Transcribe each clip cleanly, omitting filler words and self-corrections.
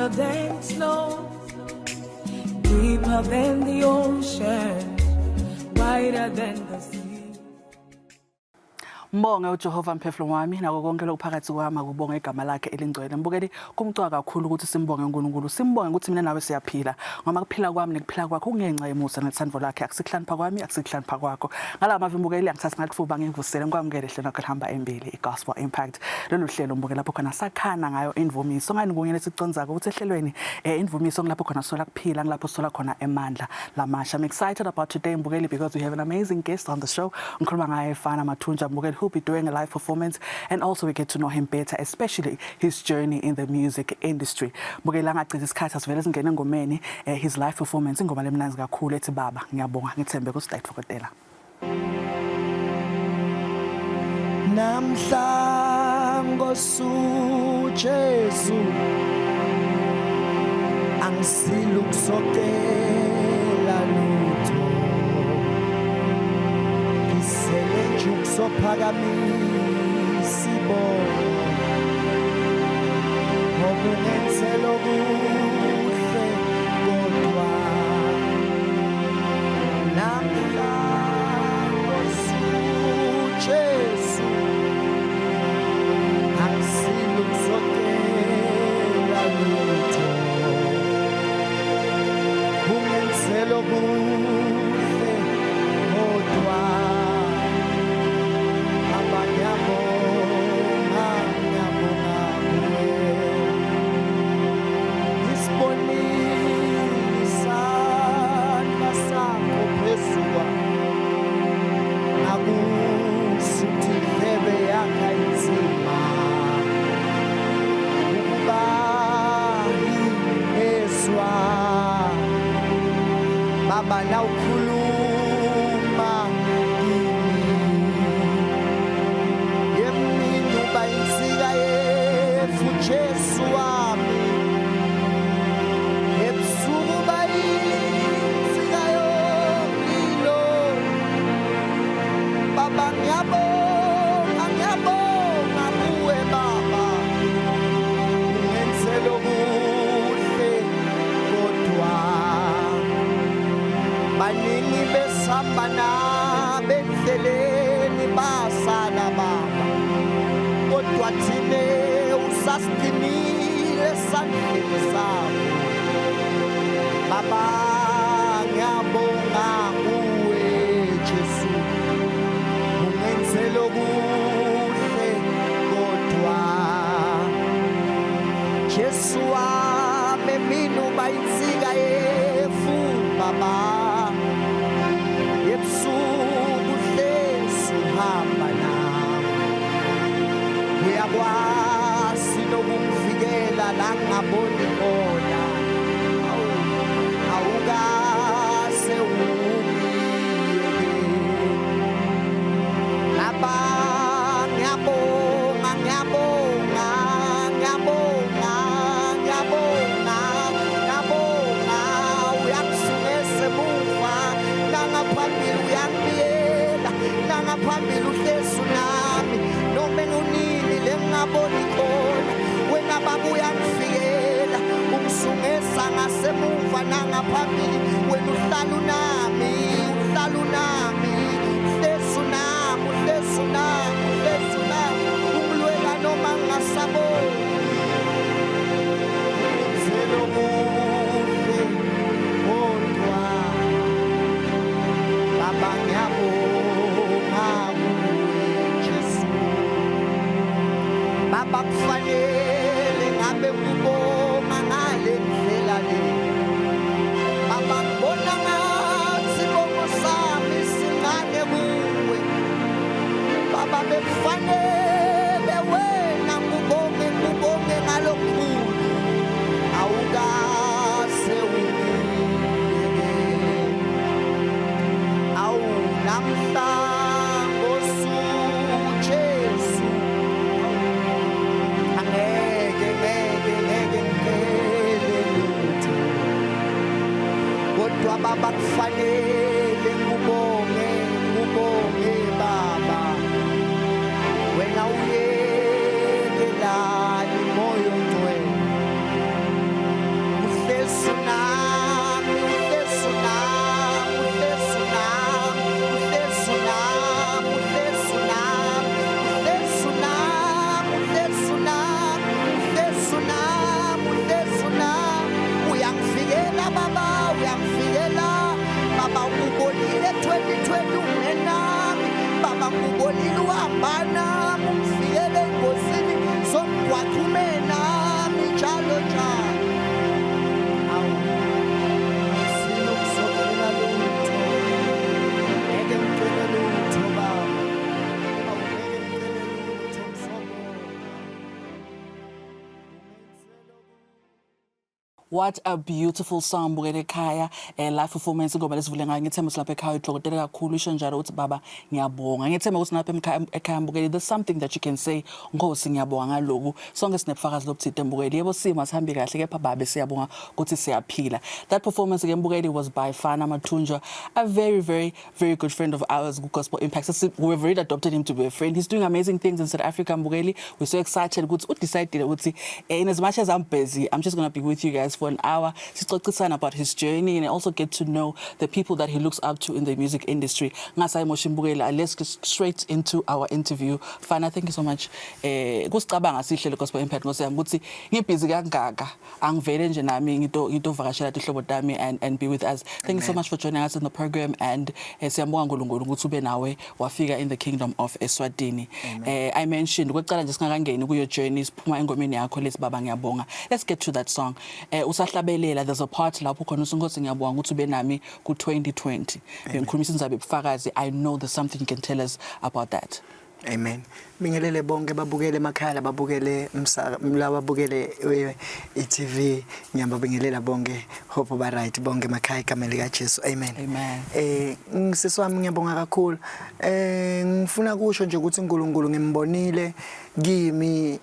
faster than snow, deeper than the ocean, wider than the sea. Mbonge uJehova mphefumulo wami nako konke lokuphakathi kwami akubonge igama lakhe elingcwele. Mbukeli kumcwa kakhulu ukuthi simbonge uNkulunkulu, simbonge ukuthi mina nawe siyaphila. Ngoba kuphila kwami nekuphila kwakho kungenxa yemusa nethando lakhe, akusikhlaniphaka kwami akusikhlaniphaka kwakho. Ngala mavi mbukeli angithatha ngalifuba ngivusele ngikwamukele hlelo lakho lihamba embili iGospel Impact. Lolu hlelo mbukeli lapho khona sakhana ngayo imvumiso ngani kunye lesicondzako ukuthi ehlelweni imvumiso ngilapho khona sola kuphila ngilapho sola khona emandla lamasha. I'm excited about today mbukeli because we have an amazing guest on the show. Ngikhuluma ngaye Fana Mathunja mbukeli who'll be doing a live performance, and also we get to know him better, especially his journey in the music industry. Mbukela ngacitha isikhathi asivele singene engomeni his live performance ingoma lemnanzi kakhulu ethi baba ngiyabonga ngithembe kuState Fokotela. Namhla ngosu Jesu angisilukusokela lutho sophakamisa ibona ngokungenzela okuhle kodwa namhla ngosu Jesu angisilukusokela lutho ungenzela okuhle kodwa Baba na ukhuluma yemini uba insika yethu Jesu wami ebusuku uba insika yomlilo Baba ngiyabonga kuwe Baba ungenzela okuhle kodwa baningi besihamba nabo endleleni basala Baba kodwa thine usasigcinile esandleni sakho Baba ngiyabonga kuwe Jesu ungenzela okuhle kodwa Jesu wami mina uba insika yefu Baba uyakwazi nokumvikela la ngaboni khona awukaze Baba ngiyabonga uyakusungeza emuva nangaphambili uyangibiyela nangaphambili uhlezu nami noma enunini lengaboni khona wena Baba uyangifikela ungisungeza ngasemuva nangaphambili wena uhlala unami uhlezu nami ungilwela noma ngingasaboni ungenzela okuhle kodwa Baba ngiyabonga Baba kufanele ngabe kubonga ngale ndlela le Baba ngibona ngathi bongo sami singane kuwe Baba bekufanele wena ngubonge ngalokukhulu awukaze ungiyeke namhla ngosu Jesu angeke ngiphele lutho kodwa Baba kufanele ngubonge Baba wena uyekelani moyo ngcwele What a beautiful song Mbukeli ekhaya live performance ngoba lesivule ngayo ngithemba silapha ekhaya uhlokotela kakhulu isho njalo uthi baba ngiyabonga ngithemba ukuthi napha ekhaya Mbukeli there's something that you can say Nkosi ngiyabonga ngaloku sonke sinebufakazi lobuthide Mbukeli yebo sima sihambi kahle kepha babe siyabonga ukuthi siyaphila. That performance again Mbukeli was by Fana Matunjwa, a very good friend of ours Gospel Impact. We've already adopted him to be a friend. He's doing amazing things in South Africa Mbukeli. We're so excited ukuthi decided ukuthi in as much as I'm busy I'm just going to be with you guys for an hour sixoxisana about his journey and also get to know the people that he looks up to in the music industry. Ngasay Moshimbulela, let's get straight into our interview. Fana, thank you so much. Kusicabanga sihle Gospel Impact ngosiyami ukuthi ngibhizi kangaka angivele nje nami ngito vakashela ihlobo dami and be with us. Thank you so much for joining us in the program and siyambonga uNkulunkulu ukuthi ube nawe wafika in the kingdom of Eswatini. I mentioned kwecala nje singakangeni kuyo journey siphuma engomeni yakho lethi baba ngiyabonga. Let's get to that song. Usahlabelela there's a part lapho khona uSinkosi ngiyabonga ukuthi ube nami ku 2020. Ngikhulumisa inzabe ubufakazi. I know there's something you can tell us about that. Amen. Bingelele bonke babukele emakhaya babukele babukele iTV ngiyabingelela bonke hope ba right bonke emakhaya kameli kaJesu. Amen. Amen. Ngiseswami ngiyabonga kakhulu. Ngifuna kusho nje ukuthi uNkulunkulu ngimbonile kimi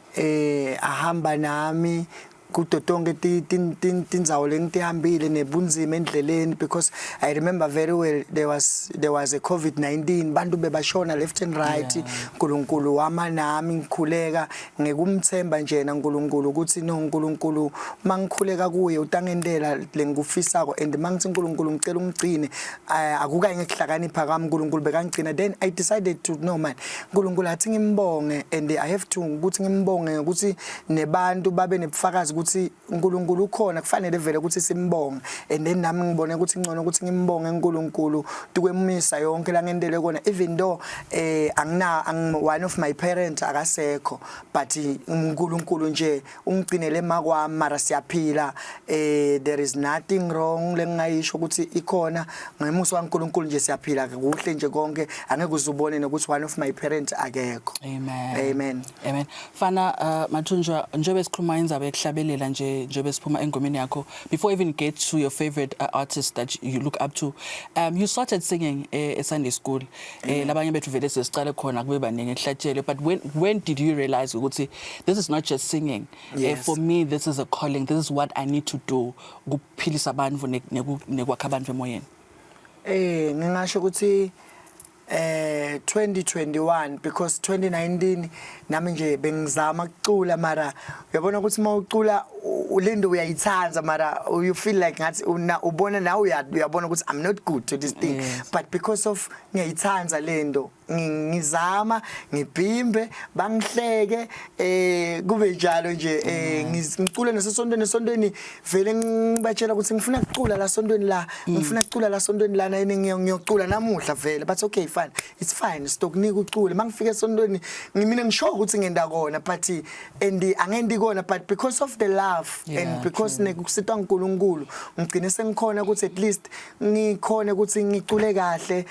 ahamba nami kuto tonke tindzawo lengitihambile nebunzima endleleni because I remember very well there was a COVID-19 bantu bebashona left and right uNkulunkulu wama nami ngikhuleka ngekumthemba njena uNkulunkulu ukuthi no uNkulunkulu mangikhuleka kuye utangendela lengufisako and mangithi uNkulunkulu ngicela ungigcine akukayi ngehlakanipha kwami uNkulunkulu bekangigcina then I decided to no man uNkulunkulu athi ngimbonge and I have to ukuthi ngimbonge ukuthi nebantu babe nebufakazi ukuthi uNkulunkulu ukhona kufanele vele ukuthi simbonge and then nami ngibone ukuthi ngcono ukuthi ngimbonge uNkulunkulu tukwemisa yonke la ngendele kona even though one of my parents akasekho but uNkulunkulu nje ungigcinele emakwami mara siyaphila there is nothing wrong lengayisho ukuthi ikhona ngemuso kaNkulunkulu nje siyaphila kuhle nje konke angeke uzubone nokuthi one of my parents akekho. Amen. Fana Matunjwa njobe sikhuluma inzabe ekuhlabelela njobe siphuma engomeni yakho before even get to your favorite artist that you look up to you started singing at Sunday school labanye bethu vele sesiqale khona kube baningi ehlatshele but when did you realize ukuthi this is not just singing for me this is a calling, this is what I need to do ukuphilisa abantu nekwakha abantu emoyeni? Ngingasho ukuthi 2021 because 2019 nami nje bengizama ukucula mara uyabona ukuthi mawucula ulendo uyayithanza mara you feel like ngathi ubona nawe uyabona ukuthi I'm not good to this thing but because of ngiyayithanza lendo ngizama ngibhimbe bangihleke kube njalo nje ngicula nesontweni vele ngibatshela ukuthi ngifuna ukucula la sontweni la ngifuna ukucula la sontweni lana ngiyocula namuhla vele but okay fine it's fine stokunika ucule mangifika esontweni mina ngisho ukuthi ngenda kona but and angendi kona but because of the love and because nekusitwa uNkulunkulu ngigcine sengikhona ukuthi at least ngikhona ukuthi ngicule kahle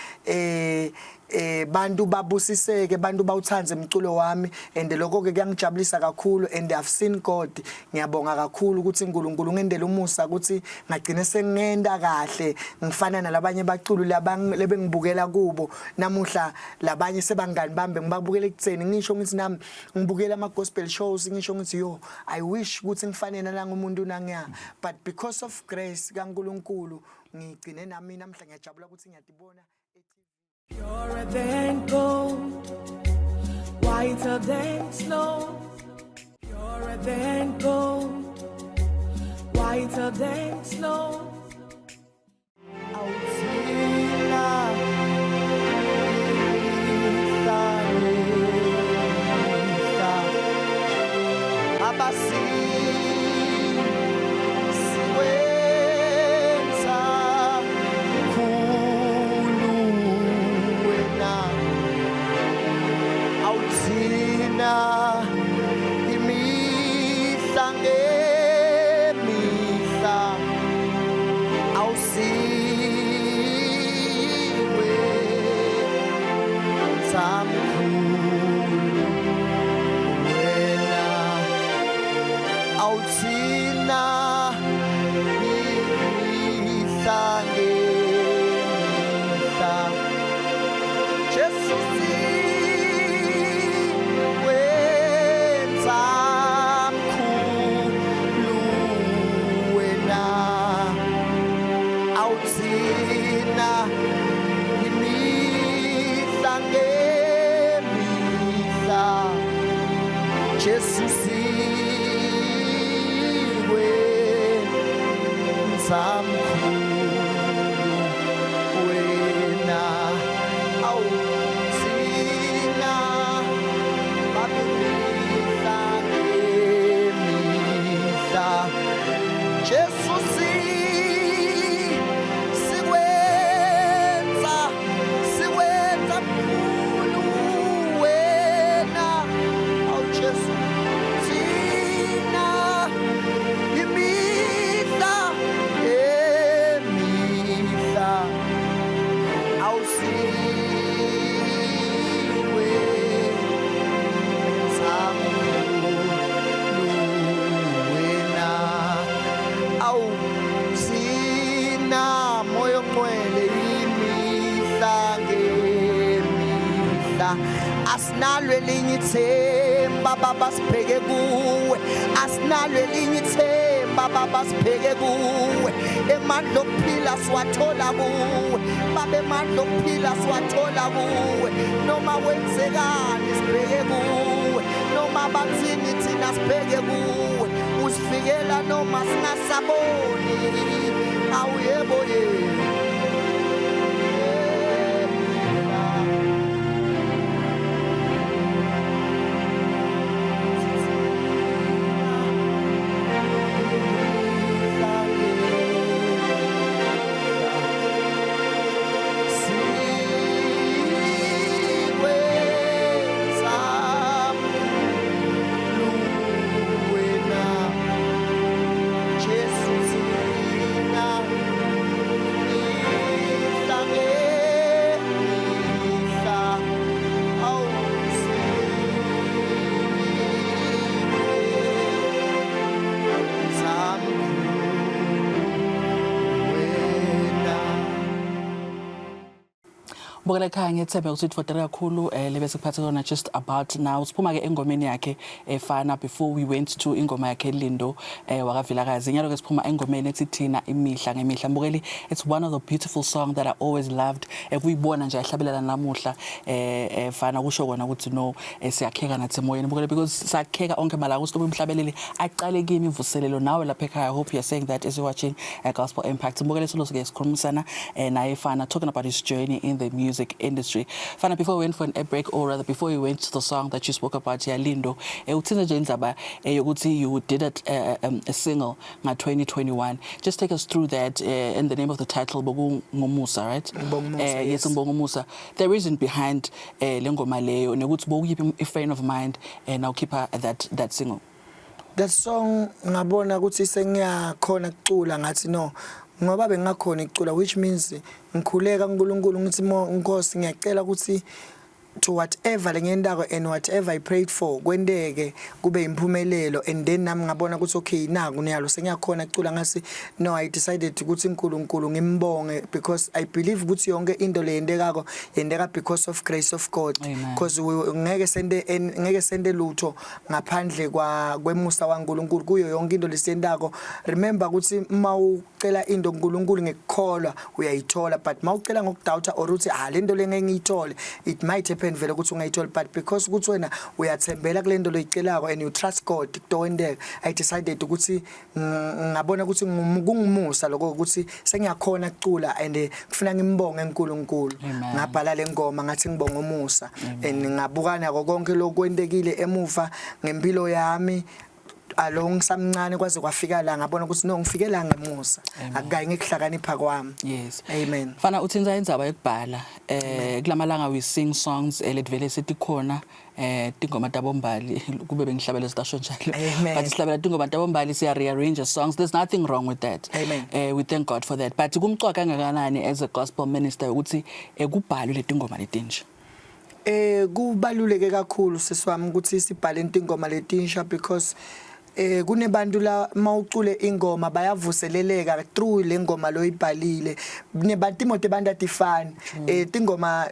bantu babusiseke bantu bawuthanze umculo wami and lokho ke kuyangijabulisa kakhulu and I've seen God. Ngiyabonga kakhulu ukuthi uNkulunkulu ngendele umusa ukuthi ngagcine sengenda kahle ngifana nalabanye baculi lebengibukela kubo namuhla labanye sebangani bambe ngibabukela ekutseni ngisho ngithi nami ngibukela ama gospel shows ngisho ngithi yo I wish ukuthi ngifanele nanga umuntu nangiya but because of grace kaNkulunkulu ngigcine nami namhla ngiyajabula ukuthi ngiyadibona. Purer than gold, whiter than snow. Purer than gold, whiter than snow. Jesus sikwe samkhulu wena awuthina babimihla ngemihla Jesus sikwenza mkhulu wena awu Jesus thina imihla emihla awusiwe samkhulu wena awu thina moyo ngcwele imihla ngemihla asinalo elinye ithemba baba sibheke kuwe asinalo elinye ithemba baba sibheke kuwe emandla okuphila siwathola kuwe baba emandla okuphila siwathola kuwe noma wenzekani sibheke kuwe noma bathini thina sibheke kuwe usifikela noma singasaboni awuyebo yebo Bukela ekhaya ngethemba ukuthi utfotela kakhulu lebe sikuphathe kona just about now siphuma ke engomeni yakhe efana before we went to ingoma yakhe Lindo wakaVilakazi nyalo ke siphuma engomeni ethi thina imihla ngemihla mbukeli it's one of the beautiful songs that I always loved kuyibona nje ahlabelela namuhla fana kusho kona ukuthi no siyakheka nathi emoyeni mbukeli because sakheka onke mala ukuthi umhlabeleli aqale kimi imvuselelo nawe lapha ekhaya I hope you're saying that as you're watching Gospel Impact mbukeli solo ke sikhulumisana naye fana talking about his journey in the music industry. Fana, before we went for a break, or rather before we went to the song that you spoke about here, Lindo, you did a single in 2021. Just take us through that in the name of the title, Mbongo Musa, right? Yes, Mbongo Musa. The reason behind Lengoma Leyo, a friend of mine, and I'll keep her that single. That song, ngabona ukuthi sengiyakhona ukucula ngathi no ngoba bengakhona icula which means ngikhuleka uNkulunkulu ngithi Nkosi ngiyacela ukuthi to whatever lengendako and whatever I prayed for kwendeke kube imphumelelo and then nami ngabona ukuthi okay naku niyalo sengiyakhona icula ngasi no I decided ukuthi uNkulunkulu ngimbonge because I believe ukuthi yonke into le yendekako yendeka because of grace of God because ngeke sende lutho ngaphandle kwemusa waNkulunkulu kuyo yonke into lesendako remember ukuthi mawucela into uNkulunkulu ngekukholwa uyayithola but mawucela ngokudoubt or uthi lento lengeke ngiyithole it might happen vele ukuthi ungayithola but because ukuthi wena uyathembela kulento loyicelako and you trust God kutowendeka I decided ukuthi ngabona ukuthi kungumusa lokho ukuthi sengiyakhona ukucula and kufuna ngimbonge uNkulunkulu ngabhala lengoma ngathi ngibonga umusa and ngabukana konke lokwendekile emuva ngempilo yami alongisamncane kwaze kwafika la ngabona ukuthi no ngifikela ngemusa akukayi ngikuhlakanipha kwami yes amen fana uthi inza indzaba yokubhala kulamalanga we sing songs ledvele sithi khona tingoma tabombali kube bengihlabela sitasho njalo but sihlabela tingoma tabombali siya rearrange songs there's nothing wrong with that we thank God for that but kumcwa kangakanani as a gospel minister ukuthi kubhalwe le tingoma letinje kubaluleke kakhulu sesiwami ukuthi sibhale intingoma letinsha because kunebantu la mawucule ingoma bayavuseleleka through lengoma loyibhalile nebatimote bandatifani tingoma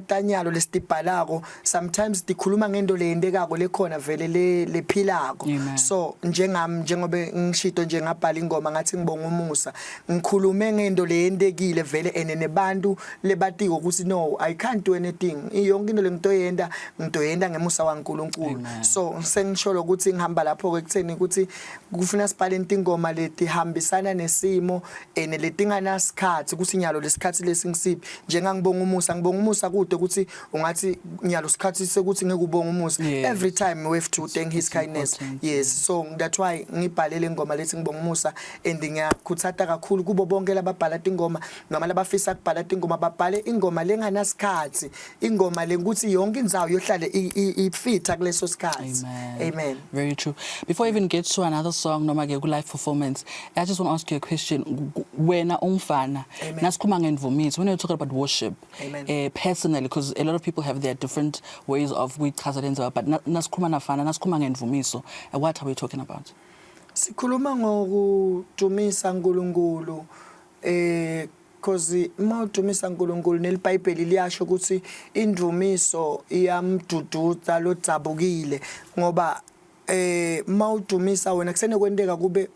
tanyalo lesitibhalako sometimes tikhuluma ngento leyendekako lekhona vele lephilako so njengobe ngishito nje ngabhala ingoma ngathi ngibonga umusa ngikhulume ngento leyendekile vele nebantu lebatiko ukuthi no I can't do anything yonke into lengitoyenda ngitoyenda ngemusa waNkulunkulu so sengisho ukuthi ngihamba lapho ekutheni ukuthi kufuna sibhale ingoma leti hambisana nesimo letingana sikhathi ukuthi nyalo lesikhathi lesingisiphi ngibonga umusa kude ukuthi ungathi nyalo sikhathi sekuthi ngekubonga umusa every time we have to thank his kindness yes so that's why ngibhalele ingoma lethi ngibonga umusa and ngiyakhuthata kakhulu kubo bonke lababhala ingoma noma labafisa ukubhala ingoma babhale ingoma lengana sikhathi ingoma lenguthi yonke indzawo yohlale ifitha kuleso sikhathi amen very true. Before I even get to another song noma ke ku live performance I just want to ask you a question wena umfana nasikhuluma ngemvumiso when you talk about worship personally because a lot of people have their different ways of kuyichaza but nasikhuluma nafana nasikhuluma ngemvumiso what are we talking about? Sikhuluma ngokudumisa uNkulunkulu because mawudumisa uNkulunkulu nelibhayibheli liyasho ukuthi indumiso iyamduduza lodzabukile ngoba mawudumisa wena kusene kwendeka kube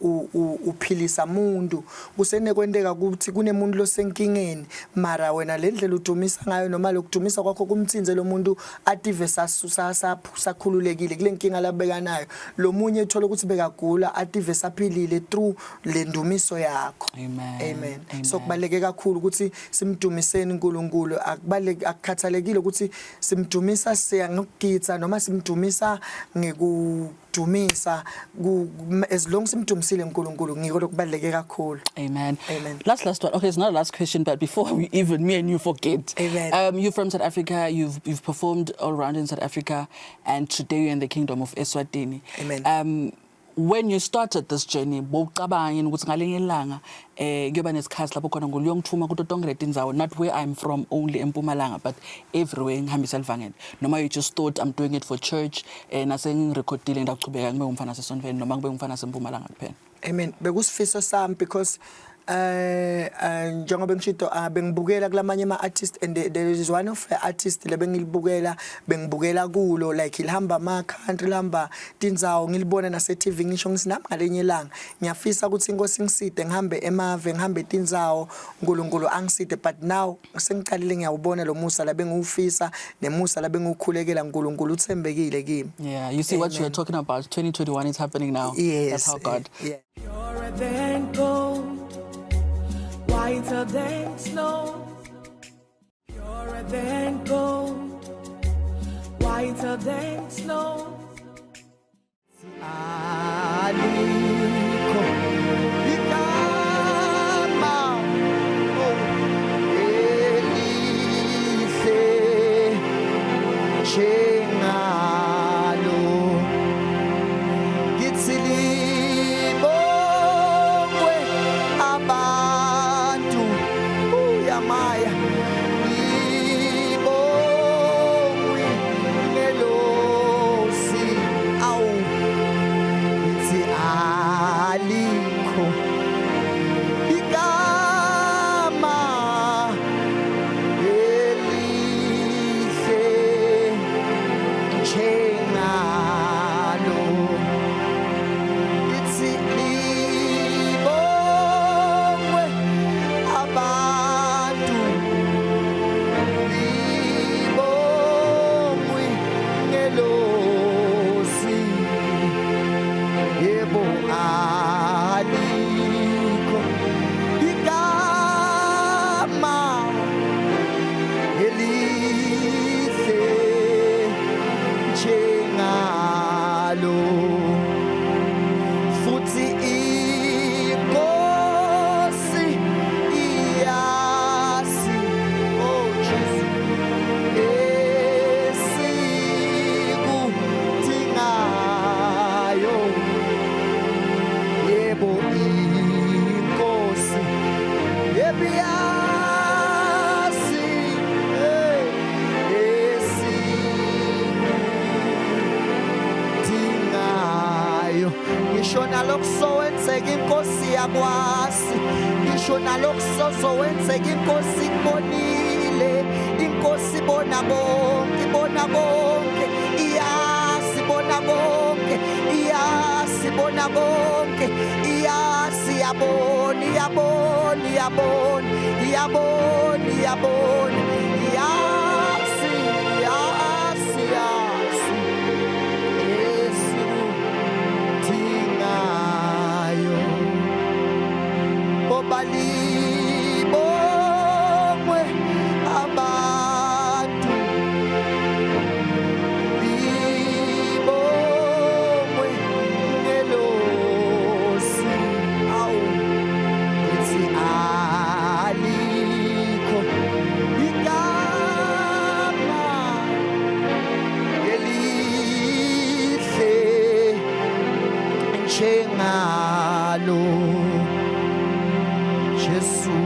uphilisa umuntu kusene kwendeka ukuthi kunemuntu losenkingeni mara wena lendlela udumisa ngayo noma lokudumisa kwakho kumthinze lo muntu ative sakhululekile kule nkinga labeka nayo lo munye ethola ukuthi bekagula ative saphilile through le ndumiso yakho amen so kubaleke kakhulu ukuthi simdumiseni uNkulunkulu akukhathalekile ukuthi simdumisa siya ngokugitsa noma simdumisa dumisa as long simdumisile uNkulunkulu ngiko lokubaleke kakhulu amen last one okay it's not a last question but before we even me and you forget you're from South Africa you've performed all around in South Africa and today you're in the kingdom of Eswatini amen when you started this journey bowucabanga ukuthi ngalenye ilanga kuyoba nesikhathi lapho khona nguliyongithuma kuto tonke letindzawo not where I'm from only eMpumalanga but everywhere ngihambisa livangeli noma you just thought I'm doing it for church nase ngirecordile ngidaqhubeka ngibe umfana sesonveni noma ngibe umfana sempumalanga kuphela amen bekusifiso sami because njengoba ngishito bengibukela kulamanye ama artists and there is one of the artists lebengilibukela bengibukela kulo like ilihamba ama country lihamba tindzawo ngilibona nase TV ngisho ngisinami ngalenye ilanga ngiyafisa ukuthi inkosi ngiside ngihambe emave ngihambe tindzawo uNkulunkulu angiside but now sengiqalile ngiyawubona lo musa la bengiwufisa nemusa la bengikhulekela uNkulunkulu uthembekile kimi yeah you see what you are talking about 2021 is happening now that's how God Purer than gold, whiter than snow, purer than gold, whiter than snow. Aliko igama elihle njengalo ngitsilibongwe abantu uyamaya ibongwe ngelosi awu ngitsi tinginayo ngisho nalokusowenzeka inkosi yakwazi ngisho nalokusozowenzeka inkosi ibonile inkosi ibona konke iyasibona konke iyasibona konke iyasiyabona tingayo obalibomwe abantu libomwe ngelosi awu uthi alikho igama elihle njengalo Jesu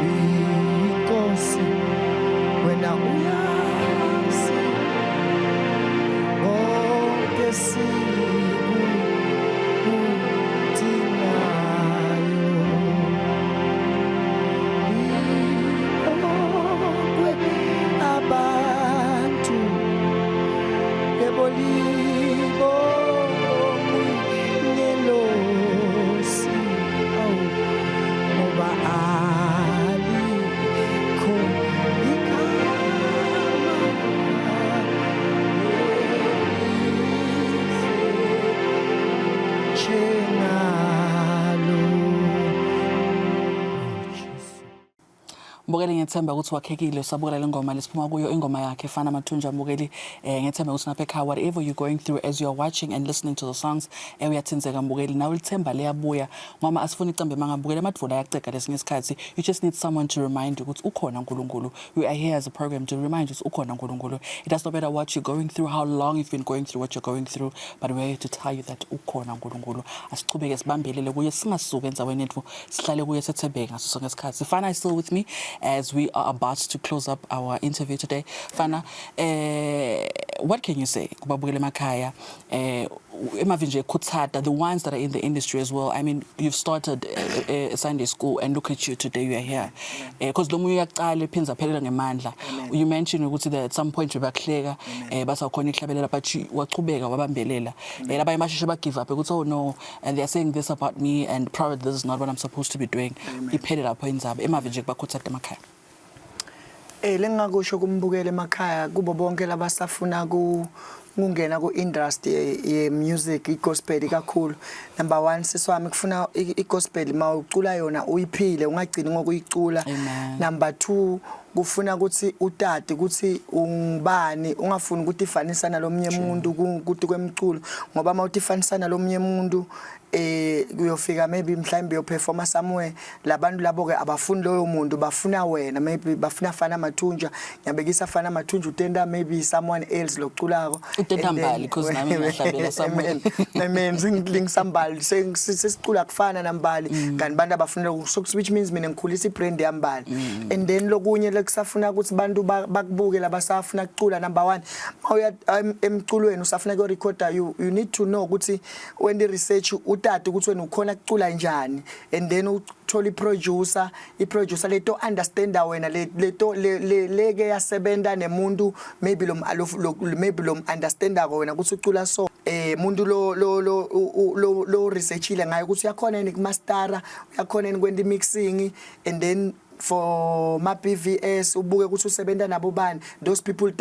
inkosi wena uyazi konke sikudingayo ibokwe abantu ebolibomwe ngelosi ngoba alikho igama njengalo. Mbukeli ngethemba ukuthi wakhekile usabukela lengoma lesiphuma kuyo ingoma yakhe efana Mathunja mbukeli ngethemba ukuthi napha ekhaya whatever you're going through as you're watching and listening to the songs uyathinzeka mbukeli nawe lithemba liyabuya ngoba asifuni icembe mangabukela amadvula ayaceka lesinye isikhathi you just need someone to remind you ukuthi ukhona uNkulunkulu. We are here as a program to remind you ukuthi ukhona uNkulunkulu. It does not matter what you're going through, how long you've been going through what you're going through, but we're here to tell you that ukhona uNkulunkulu. Asichubeke sibambelele kuye singasuki enzaweni yethu sihlale kuye sethembeke ngaso sonke isikhathi. Fana is still with me as we are about to close up our interview today. Fana, what can you say kubabukela emakhaya emavinje kuthada, the ones that are in the industry as well? I mean, you've started Sunday school and look at you today, you are here because lo moya uyaqala ephinza phelela ngemandla. You mentioned ukuthi that at some point bayahleka basakhona ihlabelela but waqhubeka wabambelela labanye basheshe ba give up ukuthi oh no and they are saying this about me and probably this is not what I'm supposed to be doing. Iphelela lapho inzaba emavinje kubakuthada emakhaya. Lengakusho kumbukela emakhaya kubo bonke labasafuna kungena ku industry ye music igospel kakhulu. Number 1 siswami kufuna igospel mawucula yona uyiphile ungagcini ngokuyicula. Number 2 kufuna ukuthi utati ukuthi ungubani ungafuni ukuthi ifanisana nalomnye umuntu ukuthi kwemculo ngoba mawuthi ifanisana nalomnye umuntu kuyofika maybe mhlawumbe yo perform somewhere labantu labo ke abafuni loyo muntu bafuna wena maybe bafuna Fana Mathunja ngiyabekisa Fana Mathunja utenda maybe someone else loculako utenda mbali because nami ngihlabela someone means link somebody sesicula kufana nambali kanti bantu abafuna which means mina ngikhulisa ibrand yambali and then lokunye lekusafuna ukuthi bantu bakubuke labasafuna ukucula. Number 1 mawuya emculweni usafuna ku recorder you need to know ukuthi when the research utata ukuthi wena ukhona ukucula njani and then uthola iproducer leto understand wena leto leke yasebenta nemuntu maybe lo understand wena ukuthi ucula so muntu lo researchile ngayo ukuthi uyakhona yini kumastera uyakhona yini kwenda mixing and then for ma PVS ubuke ukuthi usebenta nabo bani those people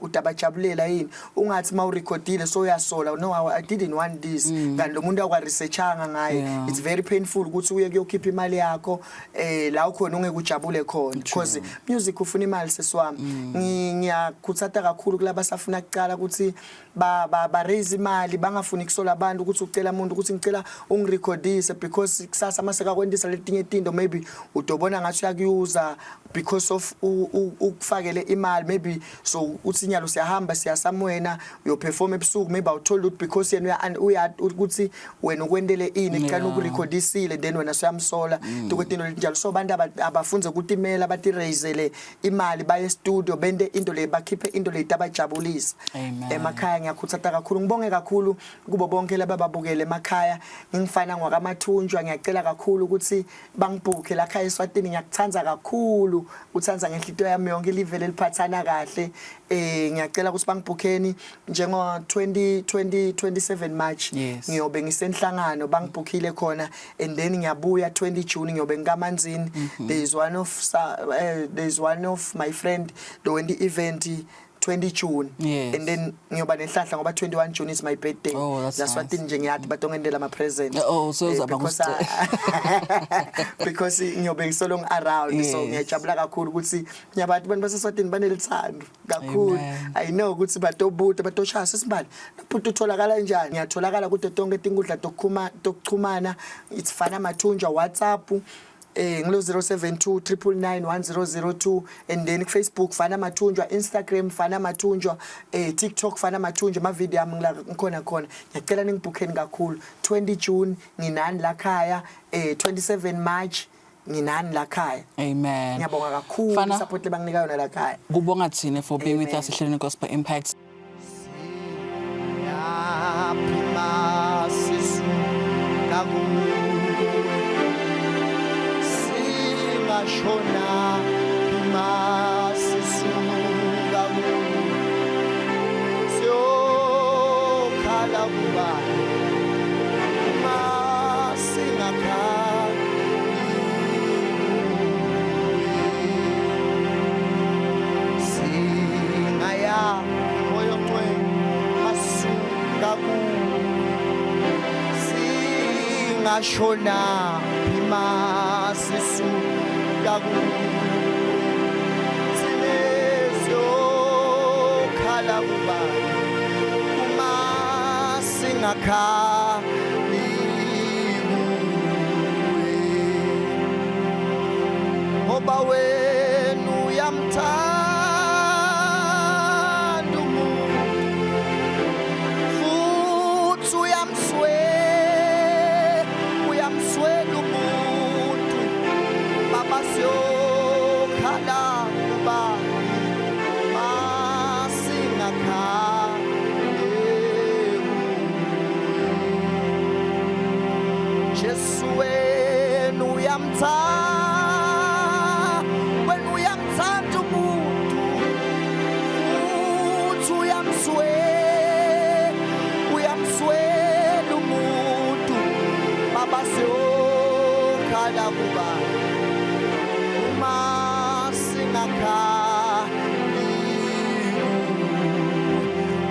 utabajabulela yini ungathi ma urecordile so uyasola no I didn't want this kanti lo muntu akwa researchanga ngaye it's very painful ukuthi uye kuyokhipha imali yakho la ukhona ungeke ujabule khona because music ufuna imali seswami. Ngiyakhuthata kakhulu kulaba safuna ukucala ukuthi ba raise imali bangafuni kusola abantu ukuthi ucela umuntu ukuthi ngicela ungirecordise because kusasa maseka kwendisa letinye izinto maybe utobona ngathi bayakuuser because of ukufakele imali maybe so uthi nyalo siyahamba siyasamwena uyoperform ebusuku maybe awuthola ukuthi because yena uya ukuthi wena ukwendele ini kana ukurecordisile then wena siyamsola ukuthi into njalo so abantu abafunze ukuthi imela bathi raisele imali baye studio bende into le bakhiphe into le tabajabulisa emakhaya ngiyakhuthaza kakhulu ngibonge kakhulu kubo bonke labababukele emakhaya ngingifana ngwakamathunjwa ngiyacela kakhulu ukuthi bangibhuke la khaya eSwatini ngiyakuthanza kakhulu uthanza ngenhlito yami yonke livele liphathana kahle ngiyacela ukuthi bangibhukeni njengo 27 March ngiyobe ngisenhlangano bangibhukile khona and then ngiyabuya 20 June ngiyobe ngikamanzini there is one of my friend the event 20 June and then ngiyoba nenhlahla ngoba 21 June is my birthday that's what nje ngiyathi batongendela ama present so because ngiyobe ngisolong around so ngiyajabula kakhulu ukuthi nyabantu abantu baseSwatini banelithando kakhulu I know ukuthi batobuta batoshaya sesimbali lapho utholakala njani ngiyatholakala kude tonke inkundla dokuchumana it's Fana Mathunjwa WhatsApp ngilo 0729991002 and then Facebook Fana Mathunjwa Instagram Fana Mathunjwa TikTok Fana Mathunjwa ma video ami ngikhona khona ngiyacela ningibhukheni kakhulu 20 June nginani la khaya 27 March nginani la khaya amen ngiyabonga kakhulu support lebanginika yona la khaya kubonga thina for being with us ehlelweni Gospel Impact Shona masisuka sio khala kuba masingakha singaya moyo twe masuka ku singashona masisuka Sinesio khala kuba kuma singakha ngoba wena uyamthanda umuntu futhi uyamswela umuntu babasyo khala kuba masingakha Jesu wena uyamthanda umuntu futhi uyamswela umuntu babasyo khala kuba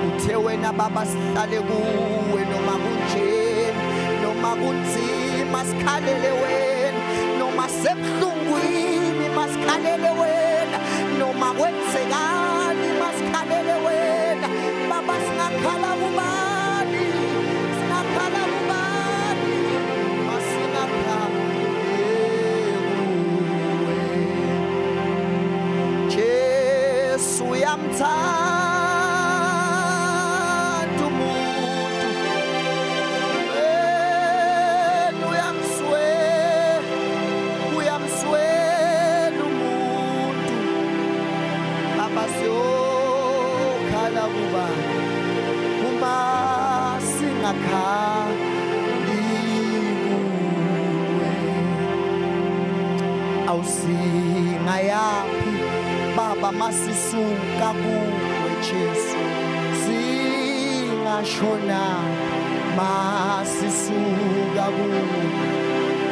uthe wena baba sihlale kuwe noma kunjeni noma kunzima sikhalele wena noma sebuhlungwini masikhalele wena noma kwenzekani masikhalele wena baba singakhala kubani masingakhala Jesu uyamthanda umuntu uyamswela umuntu abasiyokhala kuba uma singakhali kuwe awusingayaphi Baba masisuka kuwe Jesu singashona masisuka kuwe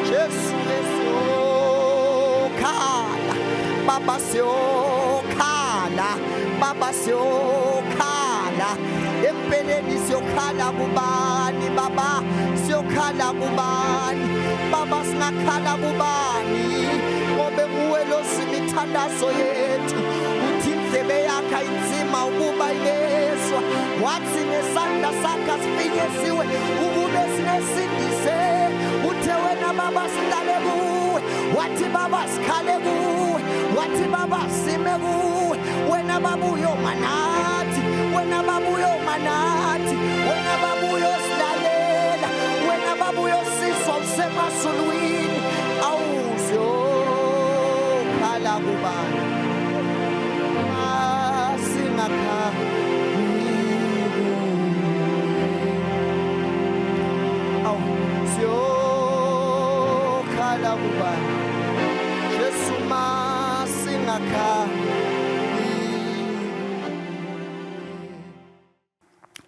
Jesu esiyokhala Baba siyokhala empeleni siyokhala kubani Baba siyokhala kubani Baba singakhala kubani ngobe kuwe losimthandazo yethu uthi indlebe yakhe inzima ukuba yeswa wathi nesandla sakhe sifinyesiwe ukube sinesindise uthe wena Baba sihlale kuwe wathi Baba sikhale kuwe kuwe wena babuyo manathi wena babuyo manathi wena babuyo silalela wena babuyo sizwa usemazulwini awuzyo khala kubani asingakha awuzyo khala kubani Jesu masingakha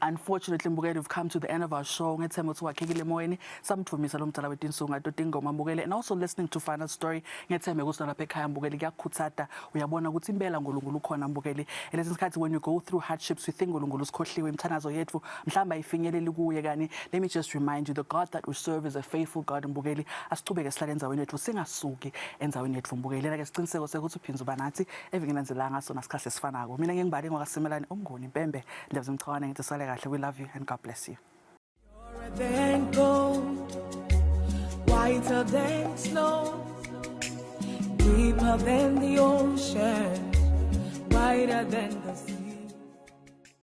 Unfortunately, Mbukeli, we've come to the end of our show. Ngethemba ukuthi wakhekile emoyeni samthumisa lo mdala wetinsuku ngato ingoma Mbukeli, and also listening to Final Story. Ngethemba ukuthi lapha ekhaya Mbukeli kuyakhuthata uyabona ukuthi impela uNkulunkulu ukhona Mbukeli. Lesin sikhathi when you go through hardships we think uNkulunkulu usikhohliwe imthanazo yethu mhlamba ifinyeleli kuye kani. Let me just remind you the God that we serve is a faithful God Mbukeli. Asichubeke sihlale enzaweni yethu singasuki enzaweni yethu Mbukeli. Lena ke siciniseko sekuthi uphinza banathi evikini lanzelanga sona sikhathi esifanako. Mina ngingibali ngokasimelani umngoni Mpembe Ndlovu Zimchwane ngithi sale kahle. We love you and God bless you. You're than gold, whiter than snow, deeper than the ocean, wider than the sea.